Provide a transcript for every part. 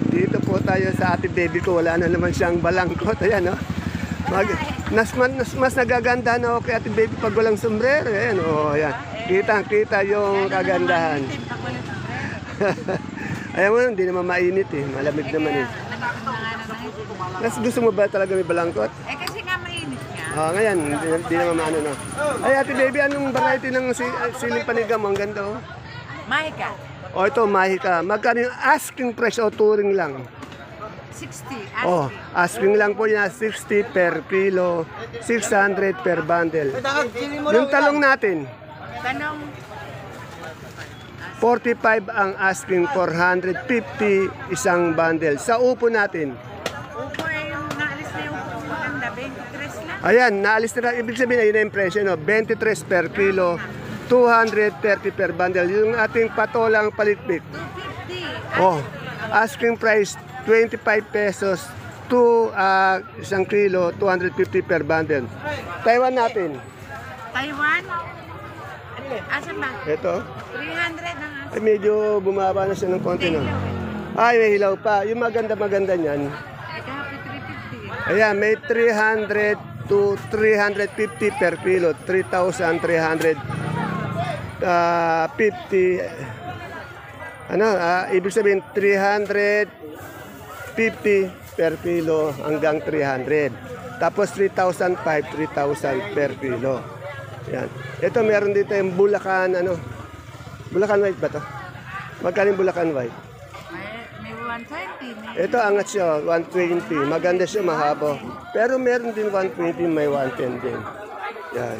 Dito po tayo sa ate baby ko. Wala na naman siyang balangkot. Ayan, no? Mas nagaganda na ako kay ate baby pag walang sombrero. Ayan, oh, ayan. Kitang-kita yung kagandahan. Ayan mo, hindi naman mainit eh. Malamig naman eh. Mas gusto mo ba talaga may balangkot? Eh kasi nga mainit nga. Ngayon, hindi naman maano, no? Ay, ate baby, anong variety ng siling panigang mo? Ang ganda, oh. Mahika. O, ito, mahika. Magkano yung asking price o touring lang? 60. Oh, asking lang po yan, 60 per kilo, 600 per bundle. Yung talong natin, Tanong, 45 ang asking, 450 isang bundle. Sa upo natin, upo eh yung naalis na yung maganda, 23 lang. ayan, naalis na, ibig sabihin, ayun na yung presyo, no? 23 per kilo, 230 per bundle. Yung ating patolang palitpik, 250. oh, asking price, 25 pesos to isang kilo, 250 per bundle. Taiwan natin, Taiwan? Asan ba? ito, 300 ang asin. ay medyo bumaba na siya ng konti, no? Ay, may hilaw pa. Yung maganda-maganda niyan, Eh kahapon 350. ayan, may 300 to 350 per kilo, 3,350. Ano, ibig sabihin 350 per kilo hanggang 300. Tapos 3,500, 3,000 per kilo. Yan. Ito meron dito yung Bulacan, ano? Bulacan White ba to? Magkano yung Bulacan White? May 120. Ito angat siya, 120. Maganda siya, mahaba. Pero meron din 120, may 110 din. Yan.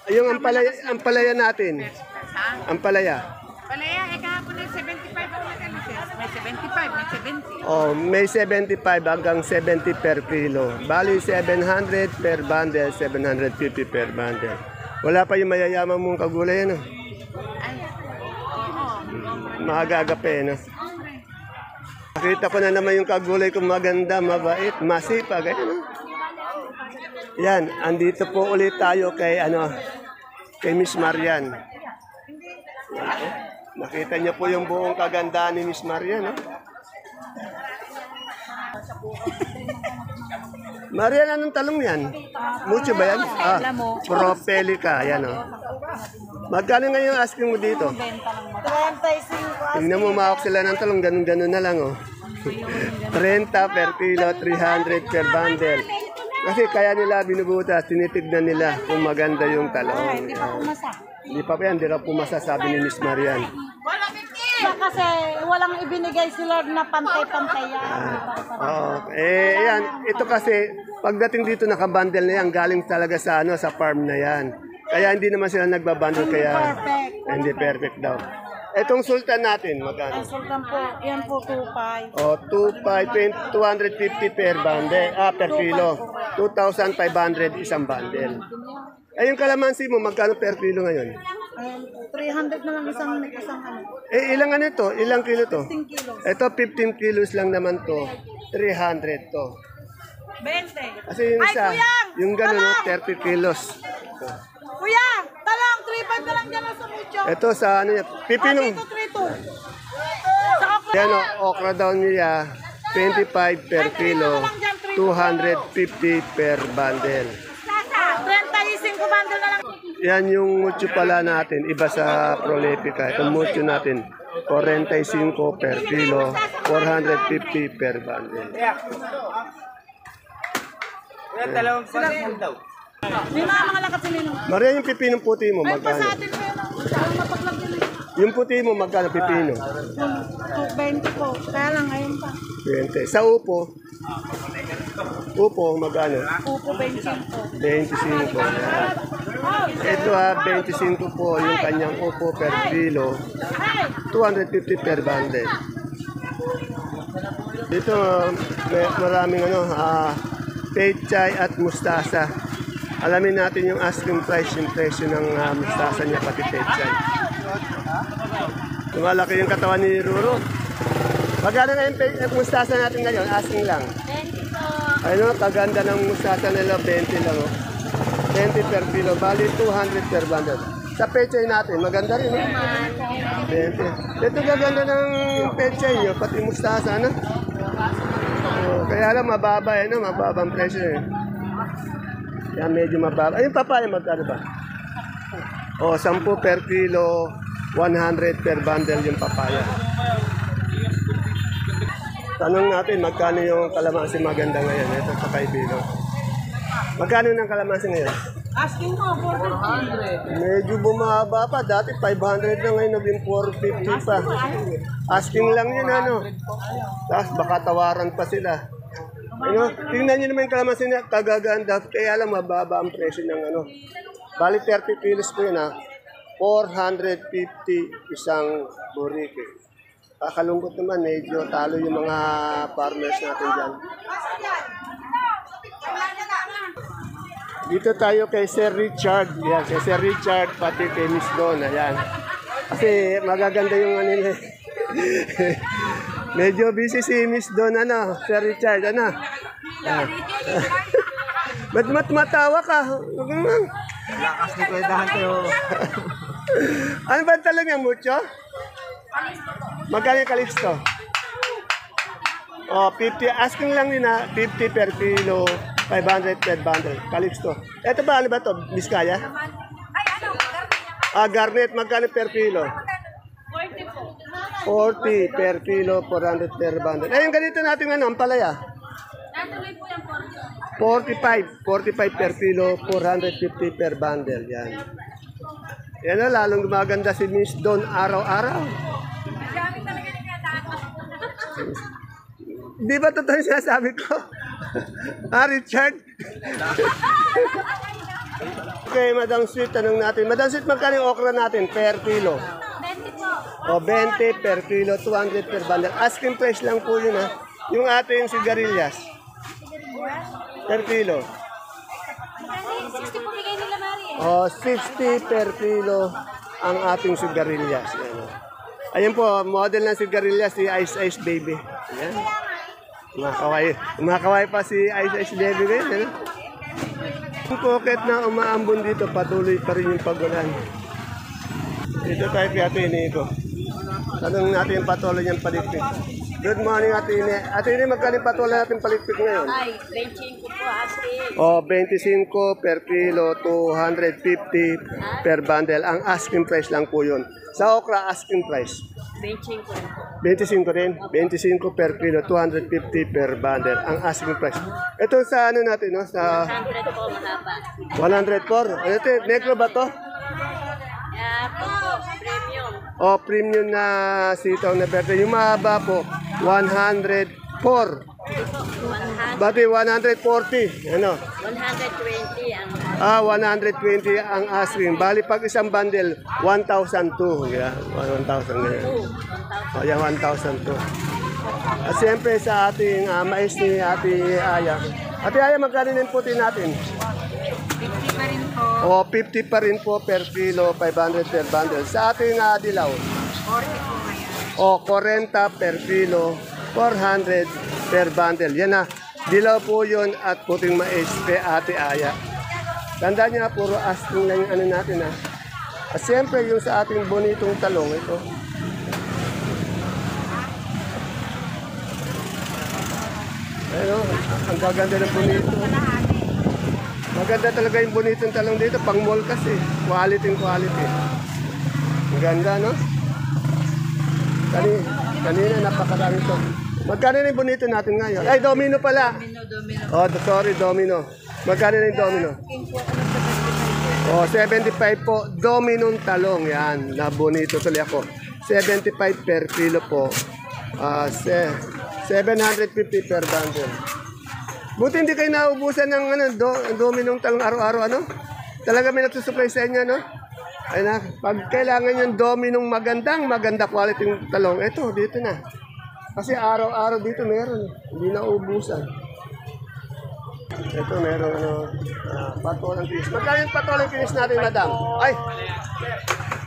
Yung ampalaya natin. Saan? Ampalaya. Palaya, eh kahapon ay 75 ang nagano siya. May 75, may 70. Oh, may 75 hanggang 70 per kilo. Bali 700 per bundle, 750 per bundle. Wala pa yung mayayaman mong kagulay, no? Ay, oo. Maagagape, no? Nakita ko na naman yung kagulay kung maganda, mabait, masipag, no? Yan, andito po ulit tayo kay, kay Miss Marian. Nakita niyo po yung buong kagandahan ni Miss Marian, no? Marian, anong talong yan? Mucho ba yan? Propelica, yan, o. Magkano nga yung asking mo dito? 35. Tingnan mo, mahawak sila ng talong, ganun-ganun na lang, oh. 30 per kilo, 300 per bundle. Kasi kaya nila binubutas, tinitignan nila kung maganda yung talong. Hindi pa pumasa. Hindi pa yan, hindi na pumasa, sabi ni Miss Marian. Kasi walang ibinigay si Lord na pantay-pantay yan. Yan, ito kasi, pagdating dito nakabundle na yan, galing talaga sa, sa farm na yan. Kaya hindi naman sila nagbabundle, kaya hindi perfect daw. Itong sultan natin, magkano? Sultan po, yan po 2.5. O, 250 per bundle, per kilo. 2,500 isang bundle. Yung kalamansi mo, magkano per kilo ngayon? 300 na lang isang ano. Ilang ano ito? Ilang kilo to? 15 kilos. Ito, 15 kilos lang naman to. 300 to. 20. Kasi yung isa, yung gano'n, 30 kilos. Kuya, talang 3.5 na lang dyan sa mucho. Ito sa ano niya, pipinong. Dito 3.2. Saka ko Yan o, okra daw niya, 25 per kilo, 250 per bundle. 35 bundle na lang. Yan yung mucho pala natin, iba sa Prolifica. Itong mucho natin, 45 per kilo, 450 per bundle. May mga lakat sa nino. Maria, yung pipinong puti mo, Ay, pa magkano? sa atin po yun. Saan mapaglagyan na Yung puti mo, magkano pipino? 20 po. Kaya lang, ngayon pa. 20. Sa upo, magkano? Upo 25. 25. Ito 25 po yung kanyang upo per kilo, 250 per bundle. Dito maraming pechay at mustasa. Alamin natin yung asking price, yung presyo ng mustasa niya pati pechay. Lumalaki yung katawan ni Ruro. Magkano na yung mustasa natin ngayon? Asking lang. 20 po. Ano, kaganda ng mustasa nila, 20 lang. 20 per kilo, bali 200 per bundle. Sa pechay natin, maganda rin. Eh. 20. Ito gaganda ng pechay nyo, pati mustasa, ano? Oh, kaya lang mababa, ano? Mababa ang presyo eh. Yan, medyo mababa. Ayun, papaya, magkano ba? O, 10 per kilo, 100 per bundle yung papaya. Tanong natin, magkano yung kalamansi maganda ngayon? Ito sa kaibigan. Magkano ng kalamansi ngayon? Asking mo, 450. Medyo bumaba pa. Dati 500 na ngayon, naging 450 pa. Asking lang yun, ano? Tapos baka tawaran pa sila. Ano? Tingnan nyo naman yung kalamansi niya, kagaganda. Kaya lang mababa ang presyo ng ano. Bali 30 kilos po yun, ha? 450 isang burike. Kakalungkot naman, medyo talo yung mga farmers natin dyan. Dito tayo kay Sir Richard. Yan, kay Sir Richard, pati kay Miss Don. Ayan. Kasi magaganda yung ano nila. Medyo busy si Miss Don, ano, Sir Richard, ano. Ba't matawa ka? Lakas ni Kuya Dante, oh. Ano ba talaga mucho? Magkano yung Calixto? Oh, 50. Asking lang din na 50 per kilo, 500 per bundle. Calixto. Ito ba, ano ba to? Biskaya? Garnet. Magkano per kilo? 40 per kilo, 400 per bundle. Eh, yung ganito natin ano, ang palaya? 45 per kilo, 450 per bundle. Yan. Yan na, lalong gumaganda si Miss Don araw-araw. Di ba totoo yung sinasabi ko? Richard? Okay, Madam Sweet, tanong natin. Madam Sweet, magkano yung okra natin per kilo? 20 po. O, 20 per kilo, 200 per bundle. Asking price lang po yun, ha? Yung ating sigarilyas. Per kilo. 60 po bigay nila, Mari. O, 60 per kilo ang ating sigarilyas. Ayan, o. Ayun po, model ng sigarilyas, si Ice Ice Baby. Ayan. Umakaway pa si Ice Ice Baby ngayon. Ano? Yung pocket na umaambon dito, patuloy pa rin yung pagulan. Dito tayo kay Ate Inigo. Tanong natin yung patuloy niyang palikpik. Good morning, Ate Ine. Ate Ine, magkano yung patuloy natin palikpik ngayon? Ay, 25 po, ate. O, 25 per kilo, 250 per bundle. Ang asking price lang po yun. Sa okra, asking price. 25 po. 25 rin. 25 per kilo, 250 per bundle. Ang asking price. Ito sa ano natin, no? Sa 100 po, mahaba. 104. Ano ito? Negro ba to? Po, premium. O, premium na sitaw na verde. Yung mahaba po, 104. 100, Bati 140. Ano? 120 ang 120 ang asking. Bali pag isang bundle, 1,002. Yeah, 1,000 ganyan. 1,000. O yan, 1,002. At siyempre sa ating mais ni Ate Aya. Ate Aya, magkano yung puti natin? 50 pa rin po. O, 50 pa rin po per kilo, 500 per bundle. Sa ating dilaw, 40 po ngayon. o 40 per kilo, 400 per bundle. Yan na, dilaw po yun at puting mais kay Ate Aya. Tandaan niyo na, puro asking lang yung ano natin ha. At siyempre yung sa ating bonitong talong, ito. Ayun, ang gaganda ng bonito. Maganda talaga yung bonitong talong dito, pang mall kasi. Quality. Ang ganda, no? Kanina napakarami to. Magkano na yung bonito natin ngayon? Ay, domino pala. Domino. Oh, sorry, domino. Magkano na yung domino? Oh, 75 po. Dominong talong. Yan, na bonito tuloy ako. 75 per kilo po. 750 per bundle. Buti hindi kayo naubusan ng dominong talong araw-araw, ano? Talaga may nagsusupply sa inyo, no? Ay na, pag kailangan yung dominong maganda quality yung talong, eto, dito na. Kasi araw-araw dito meron, hindi naubusan. Ito meron patolang kinis. Magkano yung patolang kinis natin, madam? Ay!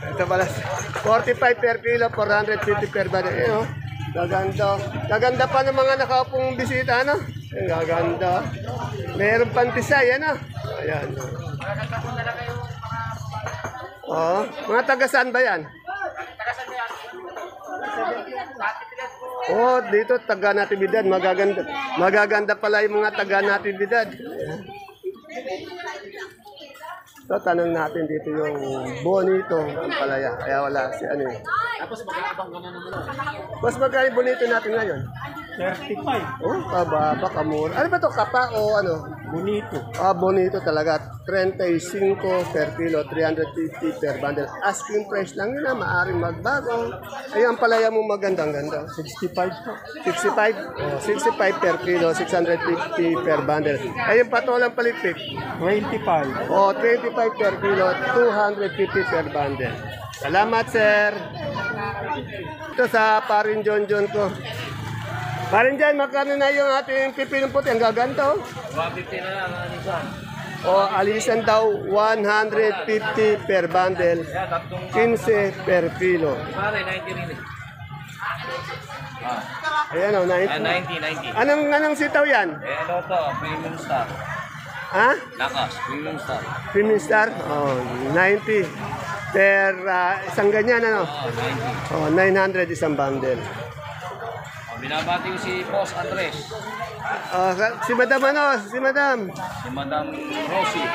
Ito pala, 45 per kilo, 450 per bundle. Eh, oh. Gaganda. Gaganda pa ng mga nakaupong bisita, ano? Ang gaganda. Meron pantisay, ano? Ayan. Oh, mga taga saan ba yan? Oh, dito taga Natividad, magaganda. Magaganda pala yung mga taga Natividad. So, tanong natin dito yung bonito ang palaya. Kaya wala si ano eh. Mas magkano yung bonito natin ngayon? 35. Oh, kababa, kamura. Ano ba to kapa o ano? Bonito. Ah, bonito talaga. 35 per kilo, 350 per bundle. Asking price lang yun na, maaring magbago. Ay, ang palaya mo magandang-ganda. 65 po. 65? Oh, 65 per kilo, 650 per bundle. Ay, yung patolang palitpik. 25. Oh, 25 per kilo, 250 per bundle. Salamat, sir. Ito sa Parin John John ko. Parin John, magkano na yung ating pipinong puti? Ang gaganda, oh. 150 na lang, alisan. O, alisan daw, 150 per bundle, 15 per kilo. Pare, 90 rin. Ayan, oh, 90. Anong sitaw yan? Ano to? Premium Star. Ha? Lakas, Premium Star. Premium Star? Oh, 90. Per isang ganyan, ano? 90. Oh, 900 isang bundle. Binabati ko si Boss Andres. Oh, si Madam ano? Si Madam. Si Madam Rosie.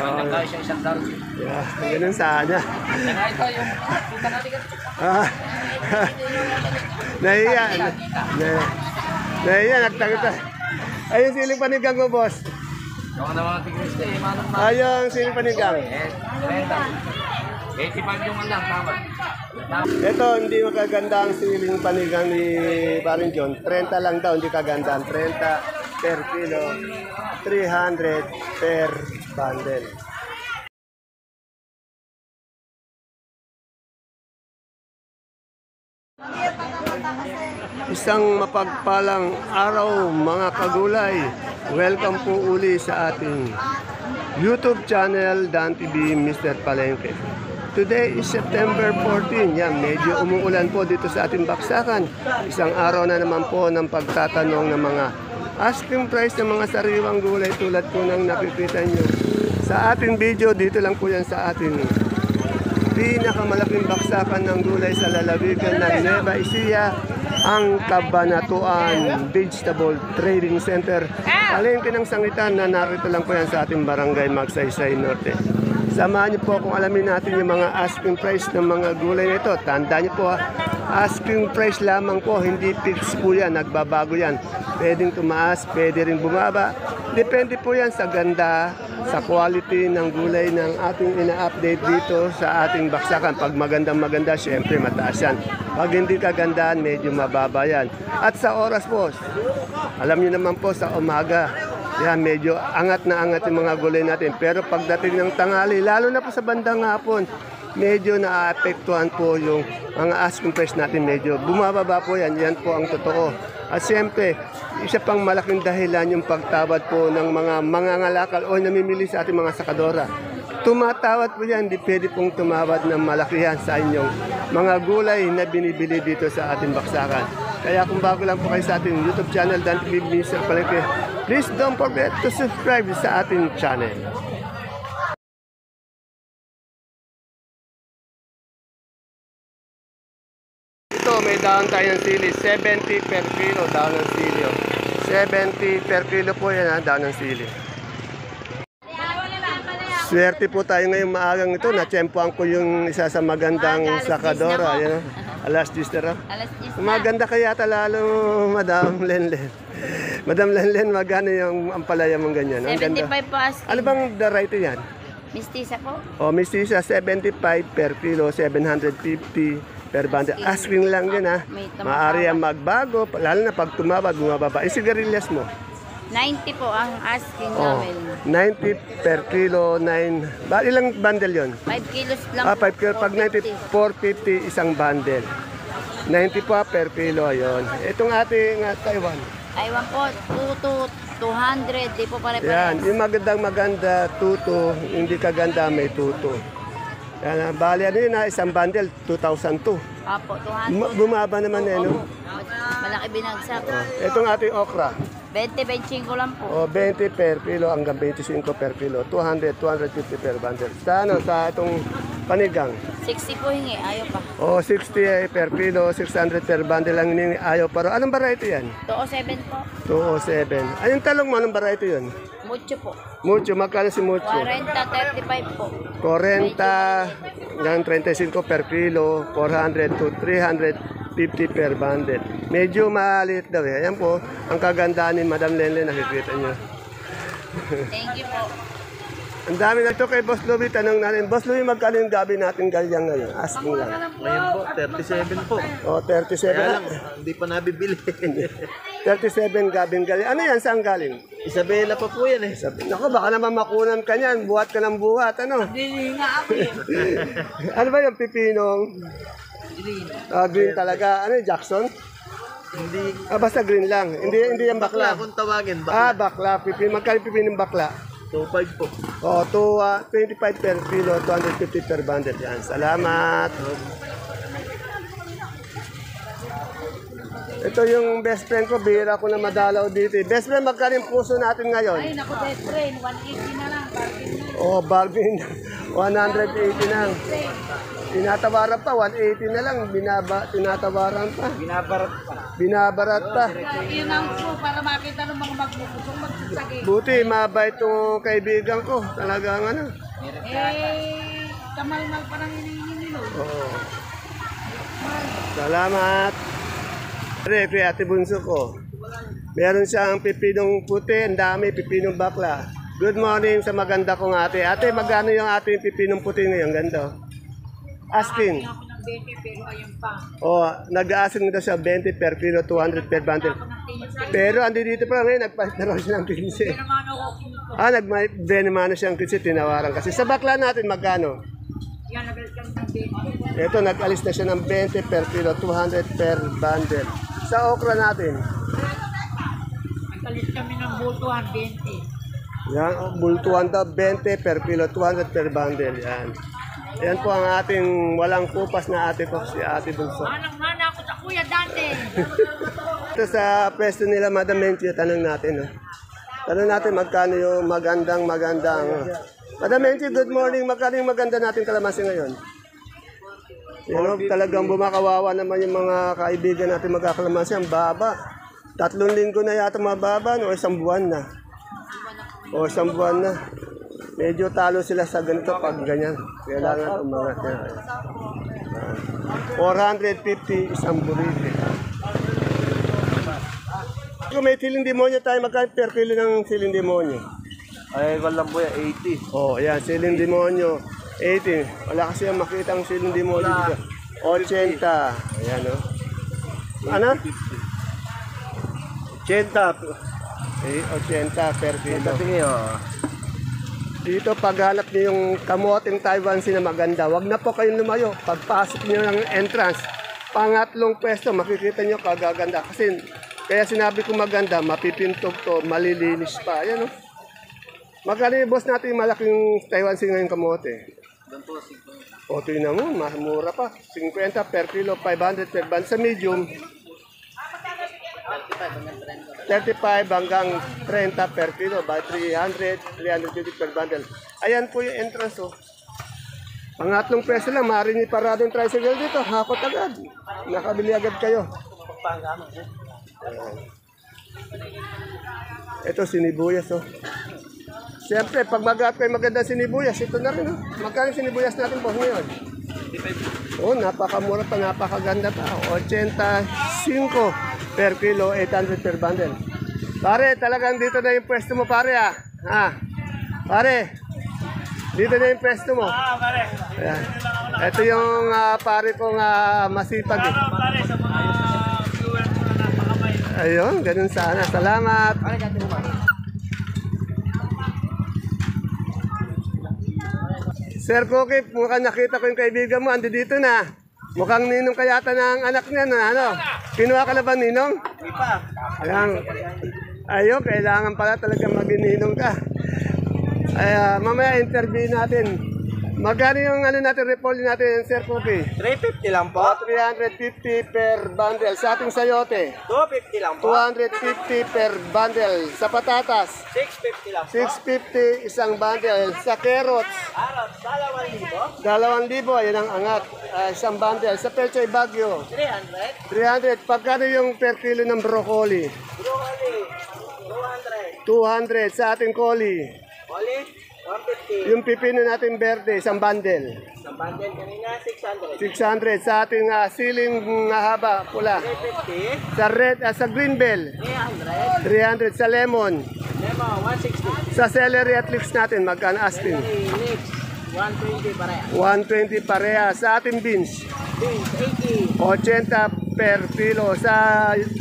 Nagkaya siya isang darsi. Yeah, ganun sana. Nagkaya tayo. Kita natin ka. Ah. Nahiya. Nahiya, nagtagta. Ayun siling panigang mo, boss. Yung na mga tigrista eh, manong na. Ayun siling panigang. 30. 85 yung lang, tama. Ito, hindi makaganda ang siling panigang ni Parin John. 30 lang daw, hindi kagandaan. 30 per kilo, 300 per bundle. Isang mapagpalang araw mga kagulay. Welcome po uli sa ating YouTube channel Dan TV Mr. Palengke. Today is September 14. Yan, medyo umuulan po dito sa ating baksakan. Isang araw na naman po ng pagtatanong ng mga asking price ng mga sariwang gulay tulad po ng nakikita nyo. Sa ating video, dito lang po yan sa ating pinakamalaking baksakan ng gulay sa lalawigan ng Nueva Ecija, ang Cabanatuan Vegetable Trading Center. Palengke ng sangitan na narito lang po yan sa ating barangay Magsaysay Norte. Samahan niyo po kung alamin natin yung mga asking price ng mga gulay nito. Tandaan niyo po, asking price lamang po, hindi fix po yan, nagbabago yan. Pwedeng tumaas, pwede rin bumaba. Depende po yan sa ganda, sa quality ng gulay ng ating ina-update dito sa ating baksakan. Pag magandang-maganda, syempre mataas yan. Pag hindi kagandaan, medyo mababa yan. At sa oras po, alam niyo naman po sa umaga, yan, medyo angat na angat yung mga gulay natin. Pero pagdating ng tanghali, lalo na po sa bandang hapon, medyo naaapektuhan po yung mga asking price natin. Medyo bumababa po yan. Yan po ang totoo. At siyempre, isa pang malaking dahilan yung pagtawad po ng mga mangangalakal o namimili sa ating mga sakadora. Tumatawad po yan, hindi pwede pong tumawad ng malaki yan sa inyong mga gulay na binibili dito sa ating baksakan. Kaya kung bago lang po kayo sa ating YouTube channel, Dan TV Mr. Palengke, please don't forget to subscribe sa ating channel. Ito, may dahon tayo ng sili. 70 per kilo, dahon ng sili. 70 per kilo po yan, ha, dahon ng sili. Swerte po tayo ngayong maagang ito. Natsyempoan ko yung isa sa magandang sakadora. Yan, alas 10 na raw. Alas 10 na. Maganda kaya lalo, Madam Lenlen. Madam Lenlen, magkano yung ampalaya mong ganyan? Ang ganda. 75 po asking. Ano bang variety yan? Mistisa po. O, mistisa, 75 per kilo, 750 per bundle. Asking lang yan, ha. May tumatawad. Maaari yan magbago, lalo na pag tumaba, bumababa. Yung sigarilyas mo? 90 po ang asking Oh, namin. 90 per kilo, 9. Ilang bundle yon? 5 kilos lang. 5 kilo. Pag 90, 450 isang bundle. 90 pa per kilo, ayun. Itong ating Taiwan. Taiwan po, 200. Di po pare-pares. Yan, yung maganda, tuto. Hindi kaganda, may tuto. Yan, bali ano yun, isang bundle, 2,002. Apo, 200. Bumaba naman eh, no? Malaki binagsak. Itong ating okra. 20-25 lang po. O, 20 per kilo hanggang 25 per kilo. 200, 250 per bundle. Sa, ano, sa itong Panigang. 60 po hingi, ayaw pa. O, 60 per kilo, 600 per bundle lang ini ayaw pero anong variety yan? 207 po. 207. Ayun talong mo, anong variety yun? Mucho po. Mucho, magkano si Mucho? 40, 35 po. 40 hanggang 35 per kilo, 400 to 350 per bundle. Medyo maliit daw eh. Ayan po, ang kagandahan ni Madam Lenlen, nakikita nyo. Thank you po. Ang dami na ito kay Boss Louie. Tanong natin, Boss Louie, magkano yung gabi natin galyang ngayon? Asking lang. Ngayon po, 37 po. O, 37 Kaya lang. lang, hindi pa nabibili. 37 gabing galing. Ano yan? Saan galing? Isabela pa po yan eh. Naku, baka naman makunan ka niyan. Buhat ka ng buhat. Ano? Hindi nga ako eh. Ano ba yung pipinong? Green talaga. Ano yung Jackson? Hindi. Basta green lang. Hindi yung Bakla bakla. kung tawagin. Bakla. Bakla. Magkano pipinong bakla? 2.5 po. O, 25 per kilo, 250 per bundle. Yan. Salamat. Ito yung best friend ko. Bihira ko na madalaw dito. Best friend, magkano yung puso natin ngayon? Ay, naku, best friend. 180 na lang. Bargain na. O, bargain. 180 lang. Tinatawaran pa, 180 na lang. Tinatawaran pa. Binabarat pa. Yun ang po para makita ng mga magbubusong magsasagi. Buti, mabait itong kaibigan ko. Talagang ano. Kamal-mal pa nang hinihingi nilo. Oo. Salamat. Kay Ate Bunso ko. Meron siyang pipinong puti, ang dami, pipinong bakla. Good morning sa maganda kong ate. Ate, magkano yung ating pipinong puti ngayon? Ganda. Asking. Ako ng 20 pero ayun pa. O, nag-asking na siya 20 per kilo, 200 per bundle. Pero andi dito pa ngayon, nagpalit na raw siya ng 15. Naman ako kinito. Nag-benimano siyang 15, tinawaran kasi. Sa bakla natin, magkano? Yan, nagalit kami ng 20. Ito, nag-alis na siya ng 20 per kilo, 200 per bundle. Sa okra natin, Nagalit kami ng butuhan 20. yan, bultuan daw, 20 per kilo, 200 per bundle. Yan. Yan po ang ating walang kupas na ate ko, si Ate Bunso. Manang-mana ako sa kuya dati. Ito sa pwesto nila, Madam Menchie, tanong natin. Tanong natin magkano yung magandang. Madam Menchie, good morning. Magkano yung maganda natin kalamansi ngayon? Talagang bumakawawa naman yung mga kaibigan natin magkakalamansi. Ang baba. 3 linggo na yata mababa, no? 1 buwan na. O 1 buwan na. Medyo talo sila sa ganito pag ganyan. Kailangan umangat yan. 450 isang burite. Kung may siling demonyo tayo, magkano per kilo ng siling demonyo? Ay, walang po yan, 80. Oh, yan, siling demonyo. 80. Wala kasi yung makita ang siling demonyo dito. 80. Ayan, oh. Ano? 80. 80 per kilo. Sige, oh. Dito, paghanap niyo yung kamoting Taiwan Sea na maganda, wag na po kayong lumayo. Pagpasok niyo ng entrance, pangatlong pwesto, makikita niyo kagaganda. Kasi, kaya sinabi ko maganda, mapipintog to, malilinis pa. Ayan, oh. Magkano yung boss natin yung malaking Taiwan Sea ngayon kamote? O, tingnan mo, mura pa. 50 per kilo, 500 per band. Sa medium, 35 hanggang 30 per kilo, by 300, 350 per bundle. Ayan po yung entrance, oh. Pangatlong peso lang, maaaring iparado yung tricycle dito, hakot agad. Nakabili agad kayo. Ito, sinibuyas, oh. Siyempre, pag mag-up kayo maganda sinibuyas, ito na rin, oh. Magkano sinibuyas natin po ngayon? Oh, napakamura pa, napakaganda pa. 85 per kilo, 800 per bundle. Pare, talagang dito na yung pwesto mo, pare, ah. Pare, dito na yung pwesto mo. Pare. Ayan. Ito yung pare kong masipag. Eh. Pare, sa mga viewers mo na napakamay. Ayun, ganun sana. Salamat. Sir Cookie, mukhang nakita ko yung kaibigan mo, andi dito na. Mukhang ninong kayata ng anak niya na ano. Kinuha ka na ba ninong? Hindi pa. Ayan. Ayun, kailangan pala talaga maging ninong ka. Ay, mamaya interview natin. Magkano yung ano natin, repolyo natin, Sir Cookie? 350 lang po. 350 per bundle. Sa ating sayote, 250 lang po. 250 per bundle. Sa patatas, 650 lang po. 650 isang bundle. Sa carrots, Arot, dalawa libo. 2,000, ayan ang angat. Isang bundle. Sa Pechay Bagyo, 300. 300. Pagkano yung per kilo ng broccoli? Broccoli, 200. 200. Sa ating coli, Oli, 150. yung pipino natin berde, isang bundle. Sa bundle kanina, 600. 600. Sa ating siling haba, pula. 350. Sa red, sa green bell, 300. 300. Sa lemon. Lemo, 160. Sa celery at leeks natin, magkano asking? Next, 120 pareha. 120 pareha. Sa ating beans, Beans, 80. 80 per kilo. Sa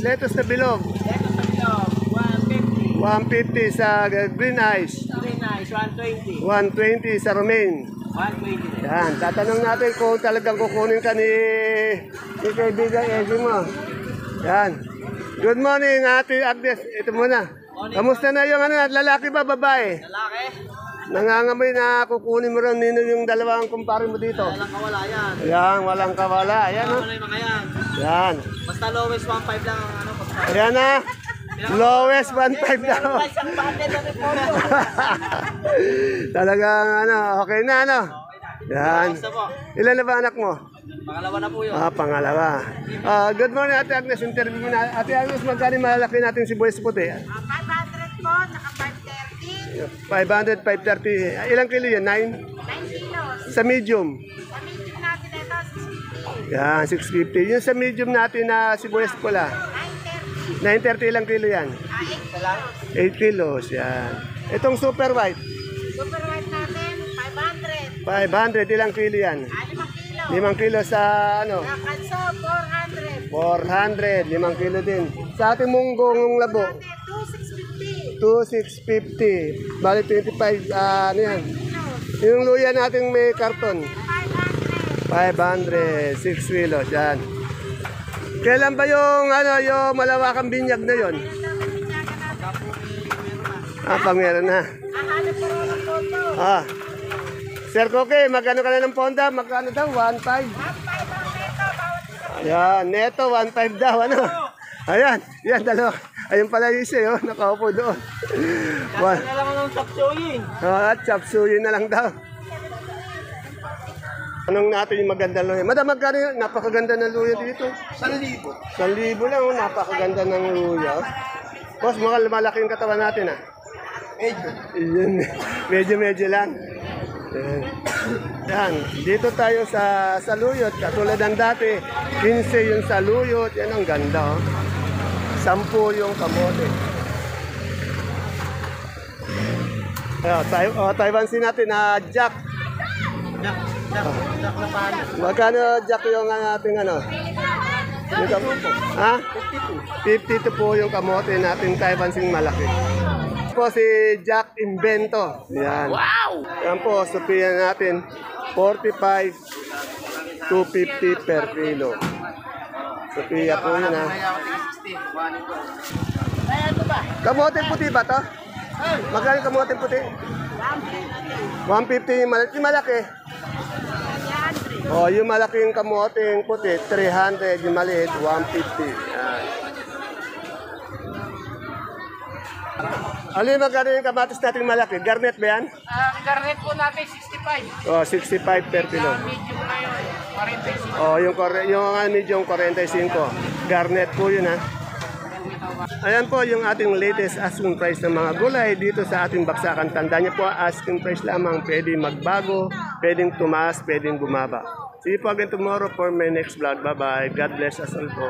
lettuce na bilog, Leto sa bilog, 150. 150. Sa green ice, Green ice, 120. 120. Sa romaine. 120. Yan, tatanong natin kung talagang kukunin ka ni kaibigan Eddie mo. Yan. Good morning, Ate Agnes. Ito muna. Kamusta na yung lalaki ba, babae? Lalaki, Nangangamoy na kukunin mo rin nino yung dalawang kumpare mo dito. walang kawala yan. Yan, walang kawala. Yan, oh. Ano yung mga yan? Yan. Basta lowest 1.5 lang ang ano. Basta. Ayan na. Lowest 1.5 daw. Isang bundle na rin po. Talagang okay na Yan. Basta po. Ilan na ba anak mo? Pangalawa na po yun. Pangalawa. Good morning, Ate Agnes. Interview mo na. Ate Agnes, magkano malaki natin si Boys Puti? 500 po, naka 530. 500, 530. Ilang kilo yan? 9? 9 kilos. Sa medium? Sa medium natin ito, 650. Yan, 650. Yung sa medium natin na si Boys Pula? 930. 930 ilang kilo yan? 8 kilos. 8 kilos, yan. Itong super white, Super white natin, 500. 500 ilang kilo yan? 5 kilo. 5 kilo sa ano? Sa kanso, 400. 400, 5 kilo din. Sa ating munggong labo, Ate, 2,650. 2650. Bali 25, ano yan? Kilos. Yung luya natin may karton, 500. 500, 6 kilos, yan. Kailan ba yung, yung malawakang binyag na yon? Pang meron na. Ahanap po rin ang photo. Sir Koke, magkano ka na ng ponda? Magkano daw? 1.5? 1.5 ang neto, bawat isa. Ayan, neto, 1.5 daw, ano? Ayan, yan, dalawa. Ayun pala yung isa, oh, nakaupo doon. Kaya lang ng sapsoyin. Chop suey na lang daw. Anong natin yung maganda luya? Madam, magkano yun? Napakaganda ng luya dito. 1,000. 1,000 lang, oh, napakaganda ng luya. Boss, mukhang malaki yung katawan natin, Medyo. Medyo lang. Ayan. Yan, dito tayo sa saluyot. Katulad ng dati, 15 yung saluyot. Yan ang ganda, oh. 10 yung kamote. Taiwan sin natin na Jack. Jack na paano? Magkano Jack yung ating Yung ha? 52 po yung kamote natin Taiwan sing malaki. Po si Jack Invento. Yan. Wow! Yan po, supiyan natin 45 250 per kilo. Supiya po yun, Kamote puti ba to? Magkano kamote puti? 150 yung malaki. Yung malaki? Oh, yung malaking kamote puti, 300. Yung maliit, 150. Yan. Ano yung magkano yung kamatis natin malaki? Garnet ba yan? Ang garnet po natin, 65. Oh, 65 per kilo. Medium na yun, 45. Oh, yung medium 45. Garnet po yun, Ayan po yung ating latest asking price ng mga gulay dito sa ating baksakan. Tandaan niyo po, asking price lamang. Pwede magbago, pwedeng tumaas, pwedeng bumaba. See you po again tomorrow for my next vlog. Bye-bye. God bless us all po.